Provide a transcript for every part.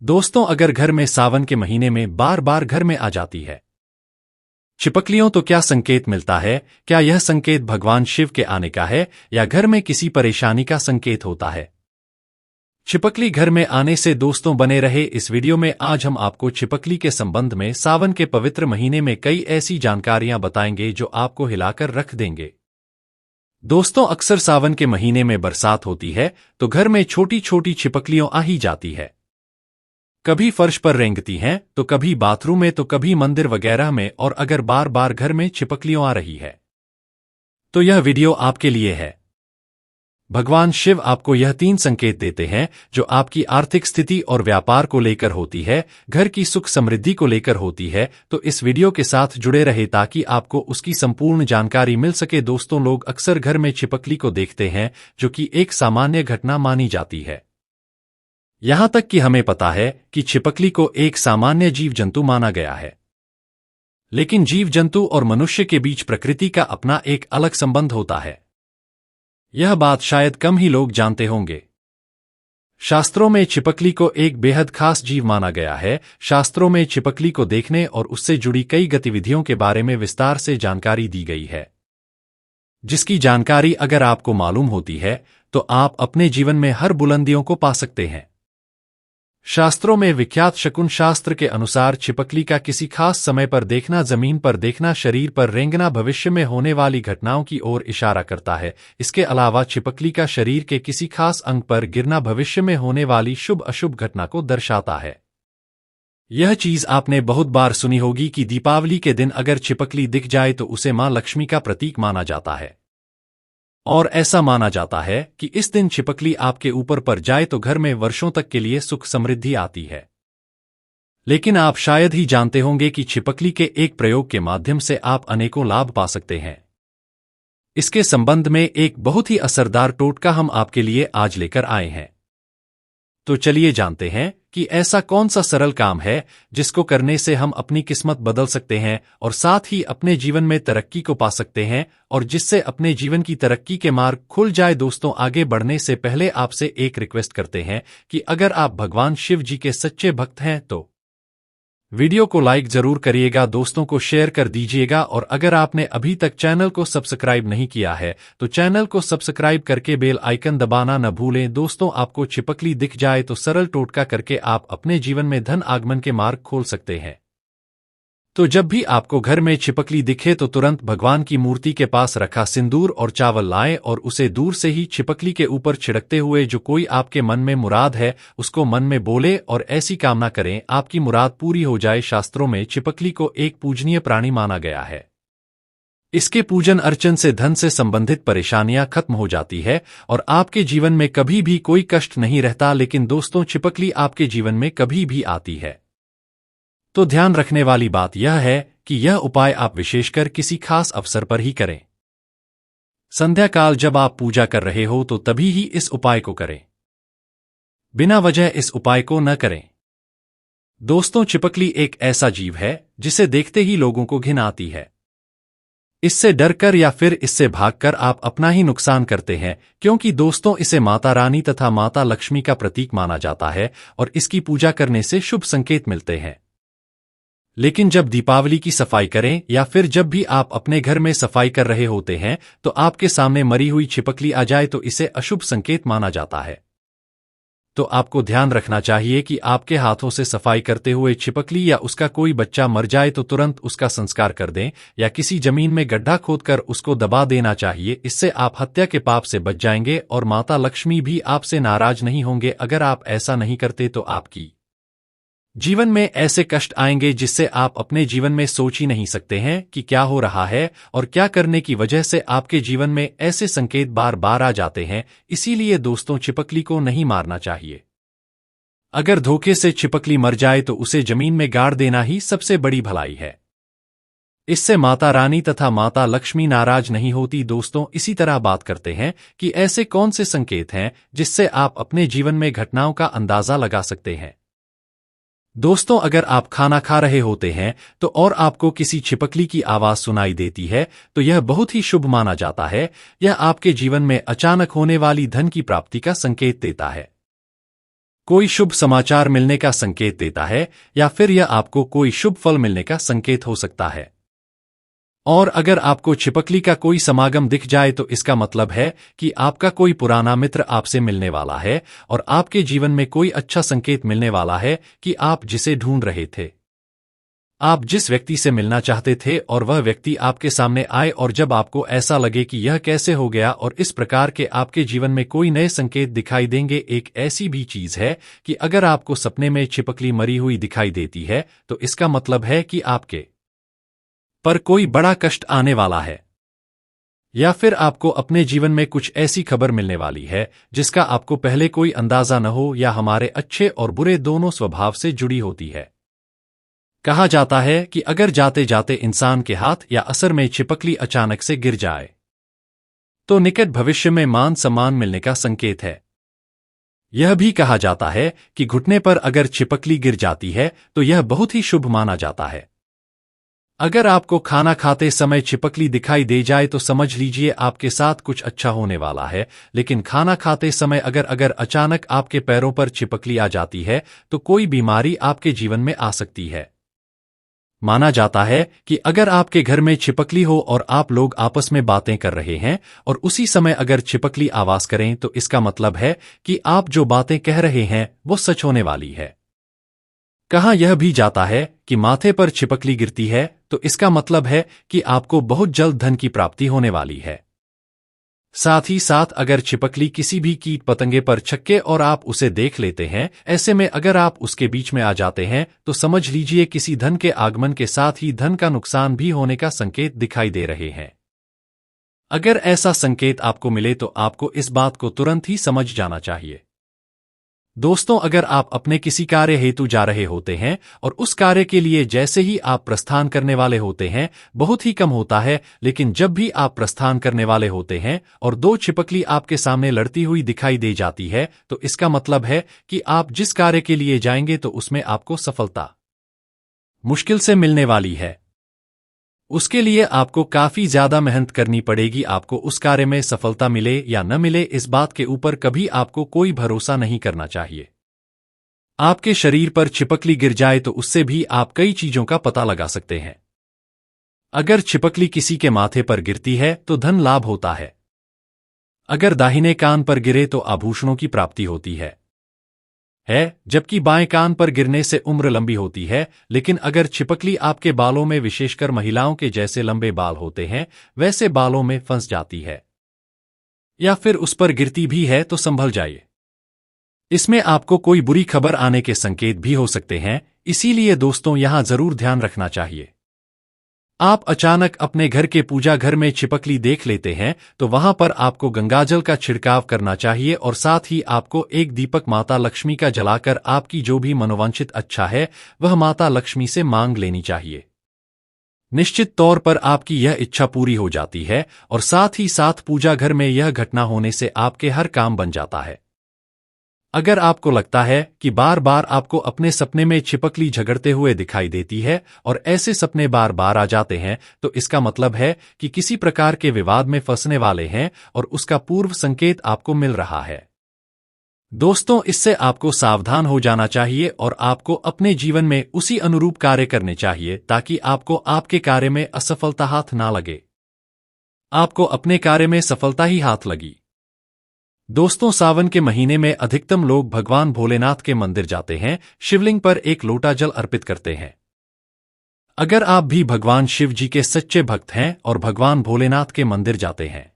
दोस्तों, अगर घर में सावन के महीने में बार बार घर में आ जाती है छिपकलियों तो क्या संकेत मिलता है? क्या यह संकेत भगवान शिव के आने का है या घर में किसी परेशानी का संकेत होता है? छिपकली घर में आने से दोस्तों बने रहे इस वीडियो में। आज हम आपको छिपकली के संबंध में सावन के पवित्र महीने में कई ऐसी जानकारियां बताएंगे जो आपको हिलाकर रख देंगे। दोस्तों, अक्सर सावन के महीने में बरसात होती है तो घर में छोटी छोटी छिपकलियां आ ही जाती है। कभी फर्श पर रेंगती हैं तो कभी बाथरूम में तो कभी मंदिर वगैरह में, और अगर बार बार घर में छिपकलियां आ रही है तो यह वीडियो आपके लिए है। भगवान शिव आपको यह 3 संकेत देते हैं जो आपकी आर्थिक स्थिति और व्यापार को लेकर होती है, घर की सुख समृद्धि को लेकर होती है। तो इस वीडियो के साथ जुड़े रहे ताकि आपको उसकी संपूर्ण जानकारी मिल सके। दोस्तों, लोग अक्सर घर में छिपकली को देखते हैं जो कि एक सामान्य घटना मानी जाती है। यहां तक कि हमें पता है कि छिपकली को एक सामान्य जीव जंतु माना गया है, लेकिन जीव जंतु और मनुष्य के बीच प्रकृति का अपना एक अलग संबंध होता है। यह बात शायद कम ही लोग जानते होंगे। शास्त्रों में छिपकली को एक बेहद खास जीव माना गया है। शास्त्रों में छिपकली को देखने और उससे जुड़ी कई गतिविधियों के बारे में विस्तार से जानकारी दी गई है, जिसकी जानकारी अगर आपको मालूम होती है तो आप अपने जीवन में हर बुलंदियों को पा सकते हैं। शास्त्रों में विख्यात शकुन शास्त्र के अनुसार छिपकली का किसी खास समय पर देखना, जमीन पर देखना, शरीर पर रेंगना भविष्य में होने वाली घटनाओं की ओर इशारा करता है। इसके अलावा छिपकली का शरीर के किसी खास अंग पर गिरना भविष्य में होने वाली शुभ अशुभ घटना को दर्शाता है। यह चीज आपने बहुत बार सुनी होगी कि दीपावली के दिन अगर छिपकली दिख जाए तो उसे मां लक्ष्मी का प्रतीक माना जाता है, और ऐसा माना जाता है कि इस दिन छिपकली आपके ऊपर पर जाए तो घर में वर्षों तक के लिए सुख समृद्धि आती है। लेकिन आप शायद ही जानते होंगे कि छिपकली के एक प्रयोग के माध्यम से आप अनेकों लाभ पा सकते हैं। इसके संबंध में एक बहुत ही असरदार टोटका हम आपके लिए आज लेकर आए हैं। तो चलिए जानते हैं कि ऐसा कौन सा सरल काम है जिसको करने से हम अपनी किस्मत बदल सकते हैं और साथ ही अपने जीवन में तरक्की को पा सकते हैं, और जिससे अपने जीवन की तरक्की के मार्ग खुल जाए। दोस्तों, आगे बढ़ने से पहले आपसे एक रिक्वेस्ट करते हैं कि अगर आप भगवान शिव जी के सच्चे भक्त हैं तो वीडियो को लाइक जरूर करिएगा, दोस्तों को शेयर कर दीजिएगा, और अगर आपने अभी तक चैनल को सब्सक्राइब नहीं किया है तो चैनल को सब्सक्राइब करके बेल आइकन दबाना न भूलें। दोस्तों, आपको छिपकली दिख जाए तो सरल टोटका करके आप अपने जीवन में धन आगमन के मार्ग खोल सकते हैं। तो जब भी आपको घर में छिपकली दिखे तो तुरंत भगवान की मूर्ति के पास रखा सिंदूर और चावल लाएं और उसे दूर से ही छिपकली के ऊपर छिड़कते हुए जो कोई आपके मन में मुराद है उसको मन में बोले और ऐसी कामना करें आपकी मुराद पूरी हो जाए। शास्त्रों में छिपकली को एक पूजनीय प्राणी माना गया है। इसके पूजन अर्चन से धन से संबंधित परेशानियां खत्म हो जाती है और आपके जीवन में कभी भी कोई कष्ट नहीं रहता। लेकिन दोस्तों, छिपकली आपके जीवन में कभी भी आती है तो ध्यान रखने वाली बात यह है कि यह उपाय आप विशेषकर किसी खास अवसर पर ही करें। संध्या काल जब आप पूजा कर रहे हो तो तभी ही इस उपाय को करें, बिना वजह इस उपाय को न करें। दोस्तों, छिपकली एक ऐसा जीव है जिसे देखते ही लोगों को घिन आती है। इससे डरकर या फिर इससे भागकर आप अपना ही नुकसान करते हैं, क्योंकि दोस्तों इसे माता रानी तथा माता लक्ष्मी का प्रतीक माना जाता है और इसकी पूजा करने से शुभ संकेत मिलते हैं। लेकिन जब दीपावली की सफाई करें या फिर जब भी आप अपने घर में सफाई कर रहे होते हैं तो आपके सामने मरी हुई छिपकली आ जाए तो इसे अशुभ संकेत माना जाता है। तो आपको ध्यान रखना चाहिए कि आपके हाथों से सफाई करते हुए छिपकली या उसका कोई बच्चा मर जाए तो तुरंत उसका संस्कार कर दें या किसी जमीन में गड्ढा खोदकर उसको दबा देना चाहिए। इससे आप हत्या के पाप से बच जाएंगे और माता लक्ष्मी भी आपसे नाराज नहीं होंगे। अगर आप ऐसा नहीं करते तो आपकी जीवन में ऐसे कष्ट आएंगे जिससे आप अपने जीवन में सोच ही नहीं सकते हैं कि क्या हो रहा है और क्या करने की वजह से आपके जीवन में ऐसे संकेत बार बार आ जाते हैं। इसीलिए दोस्तों, छिपकली को नहीं मारना चाहिए। अगर धोखे से छिपकली मर जाए तो उसे जमीन में गाड़ देना ही सबसे बड़ी भलाई है। इससे माता रानी तथा माता लक्ष्मी नाराज नहीं होती। दोस्तों, इसी तरह बात करते हैं कि ऐसे कौन से संकेत हैं जिससे आप अपने जीवन में घटनाओं का अंदाजा लगा सकते हैं। दोस्तों, अगर आप खाना खा रहे होते हैं तो और आपको किसी छिपकली की आवाज सुनाई देती है तो यह बहुत ही शुभ माना जाता है। यह आपके जीवन में अचानक होने वाली धन की प्राप्ति का संकेत देता है। कोई शुभ समाचार मिलने का संकेत देता है या फिर यह आपको कोई शुभ फल मिलने का संकेत हो सकता है। और अगर आपको छिपकली का कोई समागम दिख जाए तो इसका मतलब है कि आपका कोई पुराना मित्र आपसे मिलने वाला है और आपके जीवन में कोई अच्छा संकेत मिलने वाला है कि आप जिसे ढूंढ रहे थे। आप जिस व्यक्ति से मिलना चाहते थे और वह व्यक्ति आपके सामने आए, और जब आपको ऐसा लगे कि यह कैसे हो गया और इस प्रकार के आपके जीवन में कोई नए संकेत दिखाई देंगे। एक ऐसी भी चीज है कि अगर आपको सपने में छिपकली मरी हुई दिखाई देती है तो इसका मतलब है कि आपके पर कोई बड़ा कष्ट आने वाला है, या फिर आपको अपने जीवन में कुछ ऐसी खबर मिलने वाली है जिसका आपको पहले कोई अंदाजा न हो, या हमारे अच्छे और बुरे दोनों स्वभाव से जुड़ी होती है। कहा जाता है कि अगर जाते जाते इंसान के हाथ या असर में छिपकली अचानक से गिर जाए तो निकट भविष्य में मान सम्मान मिलने का संकेत है। यह भी कहा जाता है कि घुटने पर अगर छिपकली गिर जाती है तो यह बहुत ही शुभ माना जाता है। अगर आपको खाना खाते समय छिपकली दिखाई दे जाए तो समझ लीजिए आपके साथ कुछ अच्छा होने वाला है, लेकिन खाना खाते समय अगर अचानक आपके पैरों पर छिपकली आ जाती है तो कोई बीमारी आपके जीवन में आ सकती है। माना जाता है कि अगर आपके घर में छिपकली हो और आप लोग आपस में बातें कर रहे हैं और उसी समय अगर छिपकली आवाज करें तो इसका मतलब है कि आप जो बातें कह रहे हैं वो सच होने वाली है। कहा यह भी जाता है कि माथे पर छिपकली गिरती है तो इसका मतलब है कि आपको बहुत जल्द धन की प्राप्ति होने वाली है। साथ ही साथ अगर छिपकली किसी भी कीट पतंगे पर छक्के और आप उसे देख लेते हैं, ऐसे में अगर आप उसके बीच में आ जाते हैं तो समझ लीजिए किसी धन के आगमन के साथ ही धन का नुकसान भी होने का संकेत दिखाई दे रहे हैं। अगर ऐसा संकेत आपको मिले तो आपको इस बात को तुरंत ही समझ जाना चाहिए। दोस्तों, अगर आप अपने किसी कार्य हेतु जा रहे होते हैं और उस कार्य के लिए जैसे ही आप प्रस्थान करने वाले होते हैं बहुत ही कम होता है, लेकिन जब भी आप प्रस्थान करने वाले होते हैं और दो छिपकली आपके सामने लड़ती हुई दिखाई दे जाती है तो इसका मतलब है कि आप जिस कार्य के लिए जाएंगे तो उसमें आपको सफलता मुश्किल से मिलने वाली है। उसके लिए आपको काफी ज्यादा मेहनत करनी पड़ेगी। आपको उस कार्य में सफलता मिले या न मिले इस बात के ऊपर कभी आपको कोई भरोसा नहीं करना चाहिए। आपके शरीर पर छिपकली गिर जाए तो उससे भी आप कई चीजों का पता लगा सकते हैं। अगर छिपकली किसी के माथे पर गिरती है तो धन लाभ होता है। अगर दाहिने कान पर गिरे तो आभूषणों की प्राप्ति होती है, जबकि बाएं कान पर गिरने से उम्र लंबी होती है। लेकिन अगर छिपकली आपके बालों में, विशेषकर महिलाओं के जैसे लंबे बाल होते हैं वैसे बालों में फंस जाती है या फिर उस पर गिरती भी है तो संभल जाइए। इसमें आपको कोई बुरी खबर आने के संकेत भी हो सकते हैं, इसीलिए दोस्तों यहां जरूर ध्यान रखना चाहिए। आप अचानक अपने घर के पूजा घर में छिपकली देख लेते हैं तो वहां पर आपको गंगाजल का छिड़काव करना चाहिए और साथ ही आपको एक दीपक माता लक्ष्मी का जलाकर आपकी जो भी मनोवांछित अच्छा है वह माता लक्ष्मी से मांग लेनी चाहिए। निश्चित तौर पर आपकी यह इच्छा पूरी हो जाती है और साथ ही साथ पूजा घर में यह घटना होने से आपके हर काम बन जाता है। अगर आपको लगता है कि बार बार आपको अपने सपने में छिपकली झगड़ते हुए दिखाई देती है और ऐसे सपने बार बार आ जाते हैं तो इसका मतलब है कि किसी प्रकार के विवाद में फंसने वाले हैं और उसका पूर्व संकेत आपको मिल रहा है। दोस्तों, इससे आपको सावधान हो जाना चाहिए और आपको अपने जीवन में उसी अनुरूप कार्य करने चाहिए ताकि आपको आपके कार्य में असफलता हाथ ना लगे। आपको अपने कार्य में सफलता ही हाथ लगी। दोस्तों, सावन के महीने में अधिकतम लोग भगवान भोलेनाथ के मंदिर जाते हैं, शिवलिंग पर एक लोटा जल अर्पित करते हैं। अगर आप भी भगवान शिव जी के सच्चे भक्त हैं और भगवान भोलेनाथ के मंदिर जाते हैं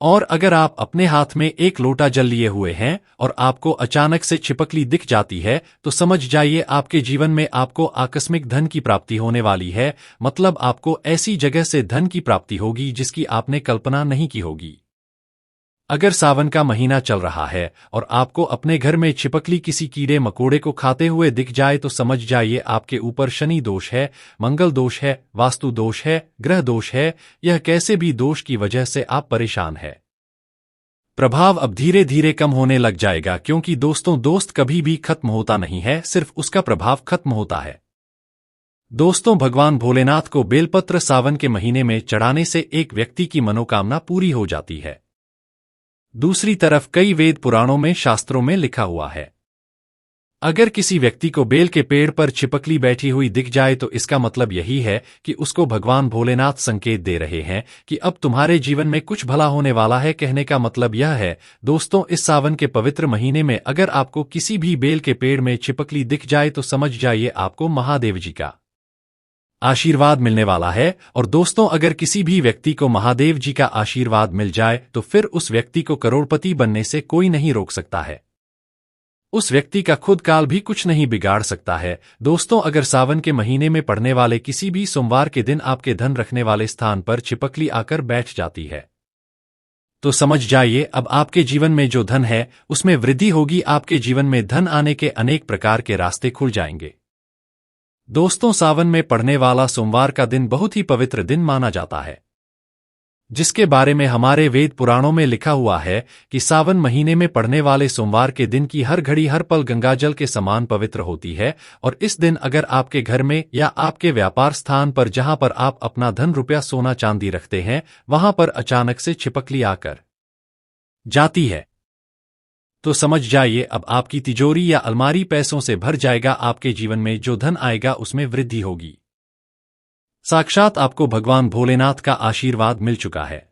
और अगर आप अपने हाथ में एक लोटा जल लिए हुए हैं और आपको अचानक से छिपकली दिख जाती है तो समझ जाइए आपके जीवन में आपको आकस्मिक धन की प्राप्ति होने वाली है। मतलब आपको ऐसी जगह से धन की प्राप्ति होगी जिसकी आपने कल्पना नहीं की होगी। अगर सावन का महीना चल रहा है और आपको अपने घर में छिपकली किसी कीड़े मकोड़े को खाते हुए दिख जाए तो समझ जाइए आपके ऊपर शनि दोष है, मंगल दोष है, वास्तु दोष है, ग्रह दोष है। यह कैसे भी दोष की वजह से आप परेशान हैं। प्रभाव अब धीरे धीरे कम होने लग जाएगा, क्योंकि दोस्तों दोस्त कभी भी खत्म होता नहीं है, सिर्फ उसका प्रभाव खत्म होता है। दोस्तों, भगवान भोलेनाथ को बेलपत्र सावन के महीने में चढ़ाने से एक व्यक्ति की मनोकामना पूरी हो जाती है। दूसरी तरफ कई वेद पुराणों में, शास्त्रों में लिखा हुआ है अगर किसी व्यक्ति को बेल के पेड़ पर छिपकली बैठी हुई दिख जाए तो इसका मतलब यही है कि उसको भगवान भोलेनाथ संकेत दे रहे हैं कि अब तुम्हारे जीवन में कुछ भला होने वाला है। कहने का मतलब यह है दोस्तों, इस सावन के पवित्र महीने में अगर आपको किसी भी बेल के पेड़ में छिपकली दिख जाए तो समझ जाइए आपको महादेव जी का आशीर्वाद मिलने वाला है। और दोस्तों, अगर किसी भी व्यक्ति को महादेव जी का आशीर्वाद मिल जाए तो फिर उस व्यक्ति को करोड़पति बनने से कोई नहीं रोक सकता है। उस व्यक्ति का खुद काल भी कुछ नहीं बिगाड़ सकता है। दोस्तों, अगर सावन के महीने में पड़ने वाले किसी भी सोमवार के दिन आपके धन रखने वाले स्थान पर छिपकली आकर बैठ जाती है तो समझ जाइए अब आपके जीवन में जो धन है उसमें वृद्धि होगी। आपके जीवन में धन आने के अनेक प्रकार के रास्ते खुल जाएंगे। दोस्तों, सावन में पड़ने वाला सोमवार का दिन बहुत ही पवित्र दिन माना जाता है, जिसके बारे में हमारे वेद पुराणों में लिखा हुआ है कि सावन महीने में पड़ने वाले सोमवार के दिन की हर घड़ी हर पल गंगाजल के समान पवित्र होती है। और इस दिन अगर आपके घर में या आपके व्यापार स्थान पर जहां पर आप अपना धन रुपया सोना चांदी रखते हैं वहां पर अचानक से छिपकली आकर जाती है तो समझ जाइए अब आपकी तिजोरी या अलमारी पैसों से भर जाएगा। आपके जीवन में जो धन आएगा उसमें वृद्धि होगी। साक्षात आपको भगवान भोलेनाथ का आशीर्वाद मिल चुका है।